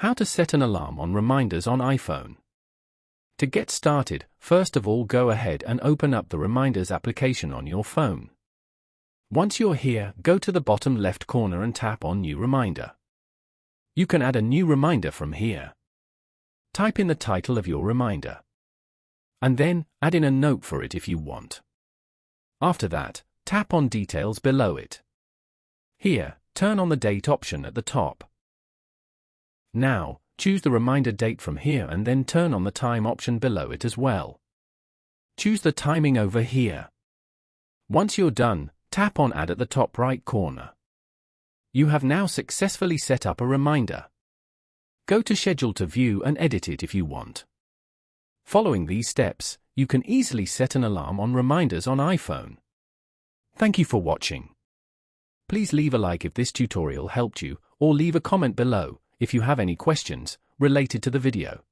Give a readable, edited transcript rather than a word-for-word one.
How to set an alarm on reminders on iPhone. To get started, first of all go ahead and open up the Reminders application on your phone. Once you're here, go to the bottom left corner and tap on New Reminder. You can add a new reminder from here. Type in the title of your reminder. And then, add in a note for it if you want. After that, tap on Details below it. Here, turn on the Date option at the top. Now, choose the reminder date from here and then turn on the Time option below it as well. Choose the timing over here. Once you're done, tap on Add at the top right corner. You have now successfully set up a reminder. Go to Schedule to view and edit it if you want. Following these steps, you can easily set an alarm on reminders on iPhone. Thank you for watching. Please leave a like if this tutorial helped you, or leave a comment below if you have any questions related to the video.